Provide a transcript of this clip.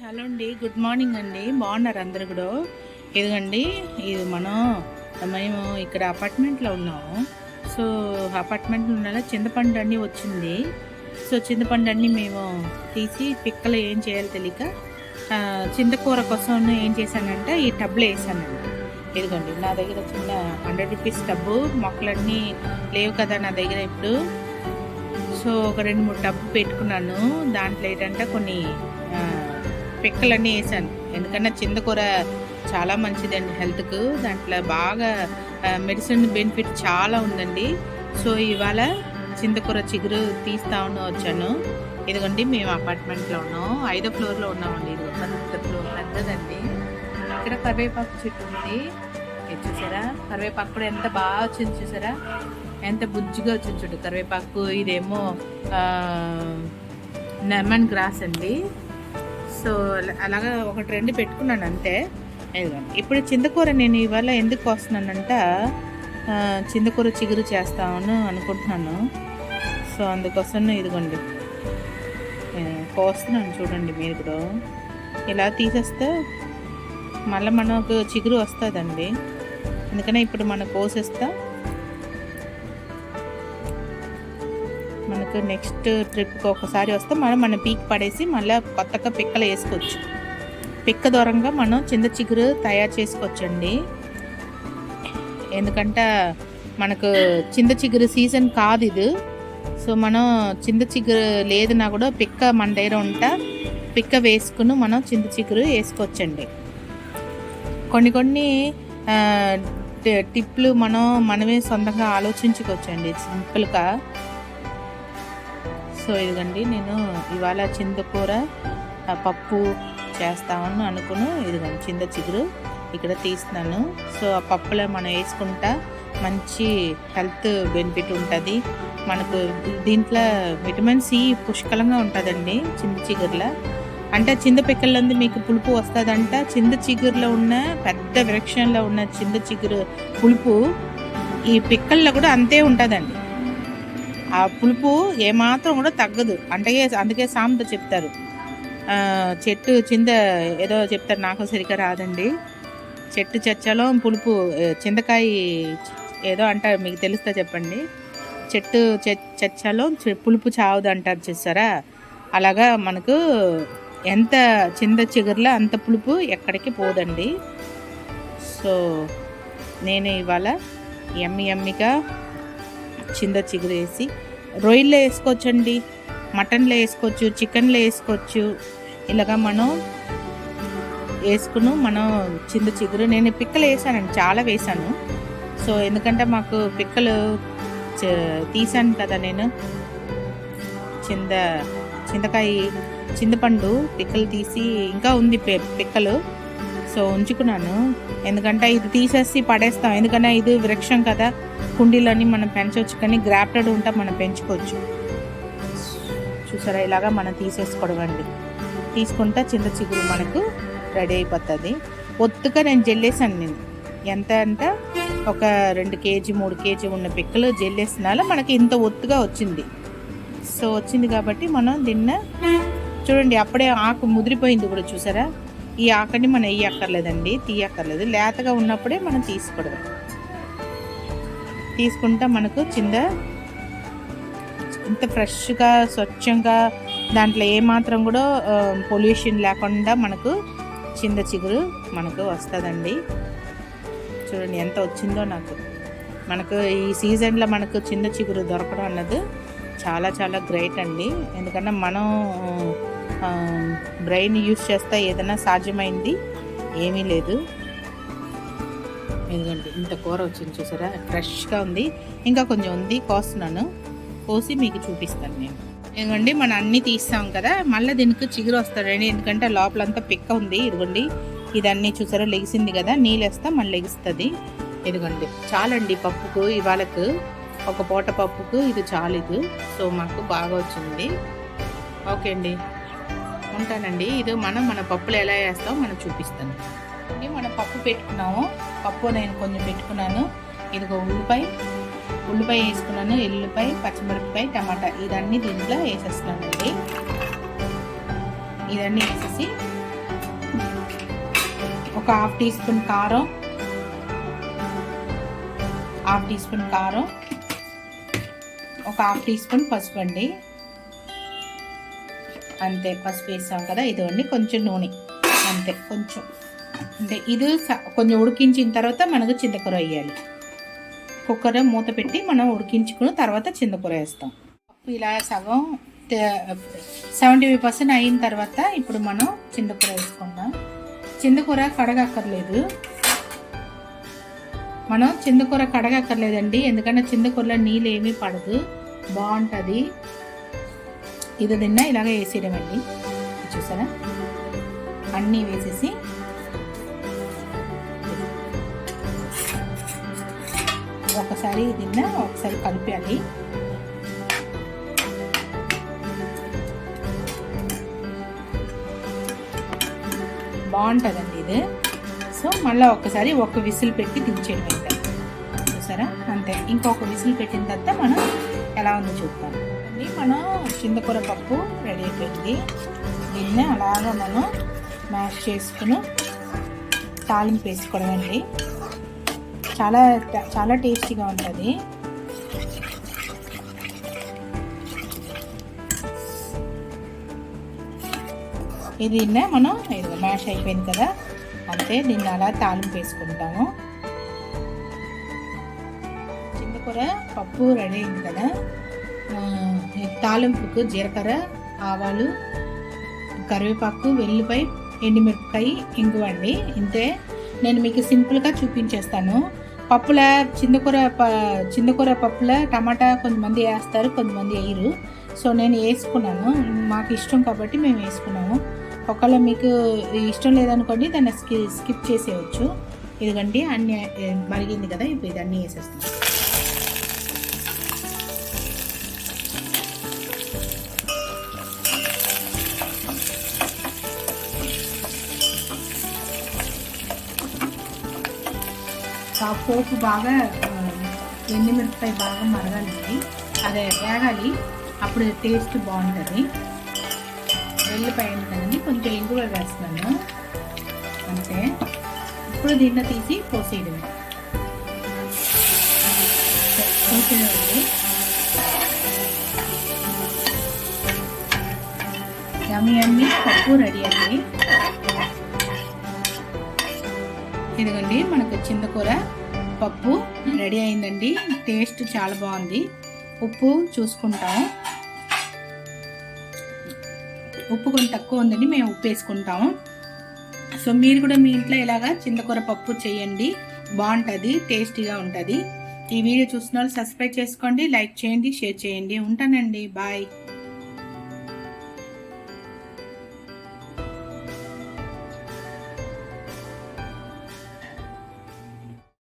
Hello అండి, good morning అండి. బాగున్నారు అందరు కూడా? ఇదిగండి, ఇది మేము ఇక్కడ అపార్ట్మెంట్లో ఉన్నాము. సో అపార్ట్మెంట్లో ఉన్న చింతపండు అన్నీ వచ్చింది. సో చింతపండు అన్నీ మేము తీసి పిక్కలు ఏం చేయాలో తెలియక చింతకూర కోసం ఏం చేశానంటే ఈ టబ్లో వేసానండి. ఇదిగోండి, నా దగ్గర చిన్న 100 రూపీస్ టబ్బు, మొక్కలన్నీ లేవు కదా నా దగ్గర ఇప్పుడు. సో ఒక 2-3 టబ్బు పెట్టుకున్నాను. దాంట్లో ఏంటంటే కొన్ని పిక్కలన్నీ వేసాను. ఎందుకంటే చింతకూర చాలా మంచిదండి హెల్త్కు. దాంట్లో బాగా మెడిసిన్ బెనిఫిట్ చాలా ఉందండి. సో ఇవాళ చింతకూర చిగురు తీస్తామని వచ్చాను. ఇదిగోండి, మేము అపార్ట్మెంట్లో ఉన్నాం, 5వ ఫ్లోర్లో ఉన్నామండి. ఇది పెద్ద ఫ్లోర్, పెద్దదండి. ఇక్కడ కరివేపాకు చెట్టు ఉంది, ఇది చూసారా? కరివేపాకు కూడా ఎంత బాగా వచ్చింది చూసారా, ఎంత బుజ్జిగా వచ్చింది చూడు కరివేపాకు. ఇదేమో లెమన్ గ్రాస్ అండి. సో అలాగా ఒకటి 2 పెట్టుకున్నాను అంతే. ఇప్పుడు చింతకూర నేను ఇవాళ ఎందుకు వస్తున్నానంట, చింతకూర చిగురు చేస్తామని అనుకుంటున్నాను. సో అందుకోసం ఇదిగోండి కోస్తున్నాను. చూడండి మీరు కూడా, ఇలా తీసేస్తే మళ్ళీ మనకు చిగురు వస్తుందండి. ఎందుకనే ఇప్పుడు మనం కోసేస్తా, మనకు నెక్స్ట్ ట్రిప్కి ఒకసారి వస్తే మన పీక్ పడేసి మళ్ళీ కొత్తగా పిక్కలు వేసుకోవచ్చు. పిక్క దూరంగా మనం చింత చిగురు తయారు చేసుకోవచ్చండి. ఎందుకంటే మనకు చింత చిగురు సీజన్ కాదు ఇది. సో మనం చింత చిగురు లేదన్నా కూడా పిక్క మన దగ్గర ఉంటా పిక్క వేసుకుని మనం చింత చిగురు వేసుకోవచ్చండి. కొన్ని టిప్లు మనమే సొంతంగా ఆలోచించుకోవచ్చండి సింపుల్గా. సో ఇదిగండి, నేను ఇవాళ చింతకూర పప్పు చేస్తామని అనుకుని ఇదిగండి చింత చిగురు ఇక్కడ తీస్తున్నాను. సో ఆ పప్పులో మనం వేసుకుంటా మంచి హెల్త్ బెనిఫిట్ ఉంటుంది మనకు. దీంట్లో విటమిన్ సి పుష్కలంగా ఉంటుందండి చింత చిగురులో. అంటే చింత పిక్కల్లో మీకు పులుపు వస్తుందంట. చింత చిగురులో ఉన్న పెద్ద వృక్షంలో ఉన్న చింత చిగురు పులుపు ఈ పిక్కల్లో కూడా అంతే ఉంటుందండి. ఆ పులుపు ఏమాత్రం కూడా తగ్గదు. అందుకే సామెత చెప్తారు, చెట్టు చింత ఏదో చెప్తారు, నాకు సరిగ్గా రాదండి. చెట్టు చచ్చలో పులుపు, చింతకాయ ఏదో అంటారు, మీకు తెలుస్తా చెప్పండి. చెట్టు చచ్చలో పులుపు చావదు అంటారు చూసారా? అలాగా మనకు ఎంత చింత చిగురులో అంత పులుపు ఎక్కడికి పోదండి. సో నేను ఇవాళ ఎమ్మిగా చింత చిగురు వేసి రొయ్యల్లో వేసుకోవచ్చండి, మటన్లో వేసుకోవచ్చు, చికెన్లో వేసుకోవచ్చు. ఇలాగా మనం వేసుకుని చింత చిగురు నేను పిక్కలు వేసానండి, చాలా వేసాను. సో ఎందుకంటే మాకు పిక్కలు తీసాను కదా నేను, చింతపండు పిక్కలు తీసి ఇంకా ఉంది పిక్కలు. సో ఉంచుకున్నాను, ఎందుకంటే ఇది తీసేసి పడేస్తాం. ఎందుకంటే ఇది వృక్షం కదా, కుండీలన్నీ మనం పెంచవచ్చు, కానీ గ్రాఫ్టెడ్ ఉంటే మనం పెంచుకోవచ్చు. చూసారా, ఇలాగా మనం తీసేసుకోవడం అండి. తీసుకుంటా చింత చిగురు మనకు రెడీ అయిపోతుంది. ఒత్తుగా నేను జల్లేసాను. నేను ఎంత అంటే ఒక 2 కేజీ 3 కేజీ ఉన్న పిక్కలు జల్లేసినాల మనకి ఇంత ఒత్తుగా వచ్చింది. సో వచ్చింది కాబట్టి మనం దీన్ని చూడండి, అప్పుడే ఆకు ముదిరిపోయింది కూడా చూసారా. ఈ ఆకుని మనం వేయక్కర్లేదండి, తీయక్కర్లేదు, లేతగా ఉన్నప్పుడే మనం తీసుకోవడం. తీసుకుంటా మనకు ఇంత ఫ్రెష్గా స్వచ్ఛంగా దాంట్లో ఏమాత్రం కూడా పొల్యూషన్ లేకుండా మనకు చింత చిగురు మనకు వస్తుందండి. చూడండి ఎంత వచ్చిందో మనకు ఈ సీజన్లో మనకు చింత చిగురు దొరకడం అన్నది చాలా చాలా గ్రేట్ అండి. ఎందుకంటే మనం బ్రెయిన్ యూస్ చేస్తే ఏదైనా సాధ్యమైంది ఏమీ లేదు. ఎందుకంటే ఇంత కూర వచ్చింది చూసారా, ఫ్రెష్గా ఉంది. ఇంకా కొంచెం ఉంది, కోస్తున్నాను, కోసి మీకు చూపిస్తాను నేను. ఎందుకండి మనం అన్నీ తీస్తాం కదా, మళ్ళీ దీనికి చిగురు వస్తాడండి. ఎందుకంటే లోపలంతా పిక్క ఉంది. ఇదిగోండి, ఇదన్నీ చూసారా లెగిసింది కదా, నీళ్ళు వేస్తా మళ్ళీ లెగిస్తుంది. ఇదిగోండి చాలండి పప్పుకు, ఇవాళకు ఒక పూట పప్పుకు ఇది చాలు. సో మాకు బాగా వచ్చింది. ఓకే అండి, ఉంటానండి. ఇది మన పప్పులు ఎలా వేస్తామో మనం చూపిస్తాను. మనం పప్పు పెట్టుకున్నాము, పప్పు నేను కొంచెం పెట్టుకున్నాను. ఇదిగో ఉల్లిపాయ వేసుకున్నాను, ఎల్లుల్లిపాయ, పచ్చిమిరపకాయ, టమాటా ఇదన్నీ దీంట్లో వేసేస్తున్నానండి. ఇదన్నీ వేసేసి ఒక హాఫ్ టీ స్పూన్ కారం, ఒక హాఫ్ టీ స్పూన్ పసుపు అండి. అంతే, పసుపు వేసాం కదా. ఇదిగోండి కొంచెం నూనె, అంతే కొంచెం. అంటే ఇది కొంచెం ఉడికించిన తర్వాత మనకు చింతకూర వేయాలి. కుక్కర్ మూత పెట్టి మనం ఉడికించుకుని తర్వాత చింతకూర వేస్తాం. ఇలా సగం 75% అయిన తర్వాత ఇప్పుడు మనం చింతకూర వేసుకుందాం. చింతకూర కడగక్కర్లేదు, మనం చింతకూర కడగక్కర్లేదండి, ఎందుకంటే చింతకూరలో నీళ్ళు ఏమీ పడదు, బాగుంటుంది. ఇది తిన్నా ఇలాగే వేసేయడం అండి. చూసారా, అన్నీ వేసేసి ఒకసారి తిన్నా ఒకసారి కలిపేయాలి. బాగుంటుందండి ఇది. సో మళ్ళీ ఒక్కసారి ఒక విసిల్ పెట్టి దించేయడం అయితే. చూసారా, అంతే. ఇంకొక విసిల్ పెట్టిన తర్వాత మనం ఎలా ఉందో చూద్దాం. మనం చింతకూర పప్పు రెడీ అయిపోయింది. దీన్ని అలాగా మనం మ్యాష్ చేసుకుని తాలింపు వేసుకోవడం అండి. చాలా చాలా టేస్టీగా ఉంటుంది. ఇది మనం ఇది మ్యాష్ అయిపోయింది కదా, అంతే. దీన్ని అలా తాలింపు వేసుకుంటాము. చింతకూర పప్పు రెడీ అయింది కదా. తాలింపుకు జీలకర్ర, ఆవాలు, కరివేపాకు, వెల్లిపాయ, ఎండుమిరపకాయ, ఇంగువండి. ఇంతే. నేను మీకు సింపుల్గా చూపించేస్తాను. పప్పుల చింతకూర పప్పుల టమాటా కొంతమంది వేస్తారు, కొంతమంది వేయరు. సో నేను వేసుకున్నాను, మాకు ఇష్టం కాబట్టి మేము వేసుకున్నాము. ఒకవేళ మీకు ఇష్టం లేదనుకోండి దాన్ని స్కిప్ చేసేయచ్చు. ఇదిగండి అన్నీ మరిగింది కదా, ఇప్పుడు ఇది అన్నీ వేసేస్తాం. పోపు బాగా ఎండుమిరపకాయ బాగా మరగాలండి, అదే వేగాలి, అప్పుడు టేస్ట్ బాగుంటుంది. వెల్లిపాయ కదండి, కొంచెం ఇంగువ వేస్తున్నాను, అంతే. ఇప్పుడు దీన్ని తీసి పోసేయడమే. పోసేయండి. యమ్మీ పప్పు రెడీ అండి. ఇదిగోండి మనకు చింతకూర పప్పు రెడీ అయిందండి. టేస్ట్ చాలా బాగుంది. ఉప్పు చూసుకుంటాం, ఉప్పు కొంచెం తక్కువ ఉందండి, మేము ఉప్పు వేసుకుంటాము. సో మీరు కూడా మీ ఇంట్లో ఇలాగా చింతకూర పప్పు చేయండి, బాగుంటుంది, టేస్టీగా ఉంటుంది. ఈ వీడియో చూసిన వాళ్ళు సబ్స్క్రైబ్ చేసుకోండి, లైక్ చేయండి, షేర్ చేయండి. ఉంటానండి, బాయ్.